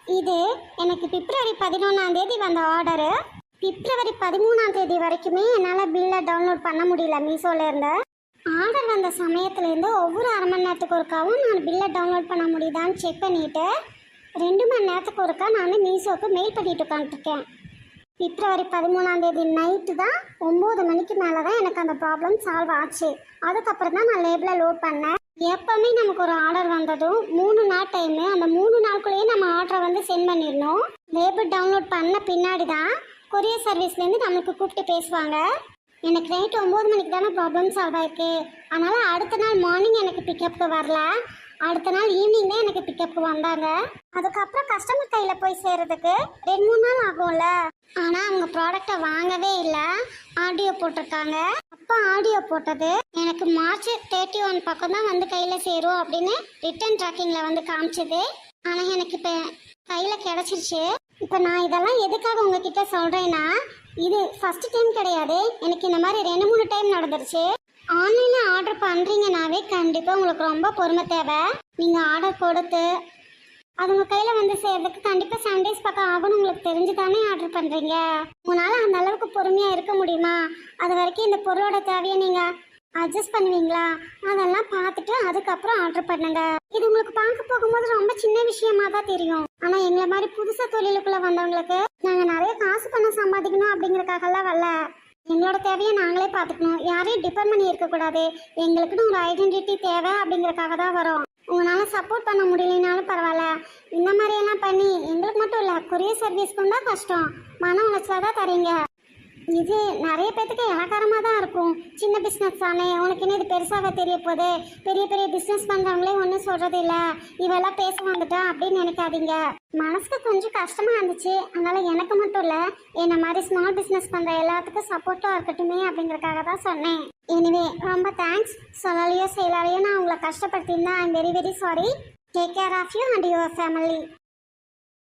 இது எனக்கு பிப்ரவரி 11ஆம் தேதி வந்த ஆர்டரு. பிப்ரவரி 13ஆம் தேதி வரைக்குமே என்னால் பில்லை டவுன்லோட் பண்ண முடியல மீஷோல இருந்து. ஆர்டர் வந்த சமயத்துலேருந்து ஒவ்வொரு அரை மணி நேரத்துக்கு ஒருக்காவும் நான் பில்லை டவுன்லோட் பண்ண முடியுதான்னு செக் பண்ணிவிட்டு 2 மணி நேரத்துக்கு ஒருக்கா நான் மீஷோவுக்கு மெயில் பண்ணிட்டு உட்காந்துருக்கேன். பிப்ரவரி 13ஆம் தேதி நைட்டு தான் 9 மணிக்கு மேலே தான் எனக்கு அந்த ப்ராப்ளம் சால்வ் ஆச்சு. அதுக்கப்புறம் தான் நான் லேபிளை லோட் பண்ணேன். எப்போவுமே நமக்கு ஒரு ஆர்டர் வந்ததும் 3 நாள் டைமு, அந்த 3 நாளுக்குள்ளேயே நம்ம ஆர்டரை வந்து சென்ட் பண்ணிடணும். லேபிள் டவுன்லோட் பண்ண பின்னாடி தான் கொரியர் சர்வீஸ்லேருந்து நம்மளுக்கு கூப்பிட்டு பேசுவாங்க. எனக்கு நைட்டு 9 மணிக்கு தானே ப்ராப்ளம் சால்வ் ஆயிருக்கு. அதனால் அடுத்த நாள் மார்னிங் எனக்கு பிக்கப்புக்கு வரல, அடுத்த நாள் ஈவினிங் தான் எனக்கு பிக்கப்புக்கு வந்தாங்க. அதுக்கப்புறம் கஸ்டமர் கையில் போய் சேர்றதுக்கு 2-3 நாள் ஆகும்ல. ஆனால் அவங்க ப்ராடக்டை வாங்கவே இல்லை, ஆடியோ போட்டிருக்காங்க. அப்போ ஆடியோ போட்டது எனக்கு மார்ச் 31 பக்கம் தான் வந்து கையில் சேரும் அப்படின்னு ரிட்டர்ன் ட்ராக்கிங்கில் வந்து காமிச்சது. ஆனால் எனக்கு இப்போ கையில் கிடச்சிருச்சு. இப்போ நான் இதெல்லாம் எதுக்காக உங்ககிட்ட சொல்கிறேன்னா, இது ஃபஸ்ட்டு டைம் கிடையாது, எனக்கு இந்த மாதிரி 2-3 டைம் நடந்துருச்சு. ஆன்லைனில் ஆர்டர் பண்ணுறீங்கனாவே கண்டிப்பாக உங்களுக்கு ரொம்ப பொறுமை தேவை. நீங்கள் ஆர்டர் கொடுத்து அது உங்கள் கையில் வந்து சேர்றதுக்கு கண்டிப்பாக 7 days பக்கம் ஆகும்னு உங்களுக்கு தெரிஞ்சு தானே ஆர்டர் பண்ணுறீங்க. உங்களால் அந்த அளவுக்கு பொறுமையாக இருக்க முடியுமா? அது வரைக்கும் இந்த பொருளோட தேவையை நீங்கள் அட்ஜஸ்ட் பண்ணுவீங்களா? அதெல்லாம் பார்த்துட்டு அதுக்கப்புறம் ஆர்டர் பண்ணுங்க. இது உங்களுக்கு பார்க்க போகும்போது ரொம்ப சின்ன விஷயமா தான் தெரியும். ஆனால் எங்களை மாதிரி புதுசாக தொழிலுக்குள்ளே வந்தவங்களுக்கு நாங்கள் நிறைய காசு பணம் சம்பாதிக்கணும் அப்படிங்கிறதுக்காகலாம் வரல. எங்களோட தேவையை நாங்களே பார்த்துக்கணும், யாரையும் டிபெண்ட் பண்ணி இருக்கக்கூடாது. எங்களுக்குன்னு ஒரு ஐடென்டிட்டி தேவை அப்படிங்கிறதுக்காக தான் வரோம். உங்களால் சப்போர்ட் பண்ண முடியலனாலும் பரவாயில்ல, இந்த மாதிரியெல்லாம் பண்ணி எங்களுக்கு மட்டும் இல்லை கொரியர் சர்வீஸ்க்கும் தான் கஷ்டம், மன உளைச்சலாக தான் தரீங்க. இது நிறைய பேத்துக்கு இலக்காரமாக தான் இருக்கும். சின்ன பிஸ்னஸ் தானே, உனக்கு என்ன இது பெருசாக தெரிய போகுது, பெரிய பெரிய பிஸ்னஸ் பண்ணுறவங்களே ஒன்றும் சொல்கிறது இல்லை, இவெல்லாம் பேச வந்துட்டா அப்படின்னு நினைக்காதீங்க. மனசுக்கு கொஞ்சம் கஷ்டமாக இருந்துச்சு. அதனால் எனக்கு மட்டும் இல்லை, என்னை மாதிரி ஸ்மால் பிஸ்னஸ் பண்ணுற எல்லாத்துக்கும் சப்போர்ட்டாக இருக்கட்டுமே அப்படிங்கிறதுக்காக தான் சொன்னேன். எனிவே ரொம்ப தேங்க்ஸ். சொல்லலையோ செயலாலையோ நான் உங்களை கஷ்டப்படுத்தியிருந்தேன். I am very very sorry. Take care of you and your family.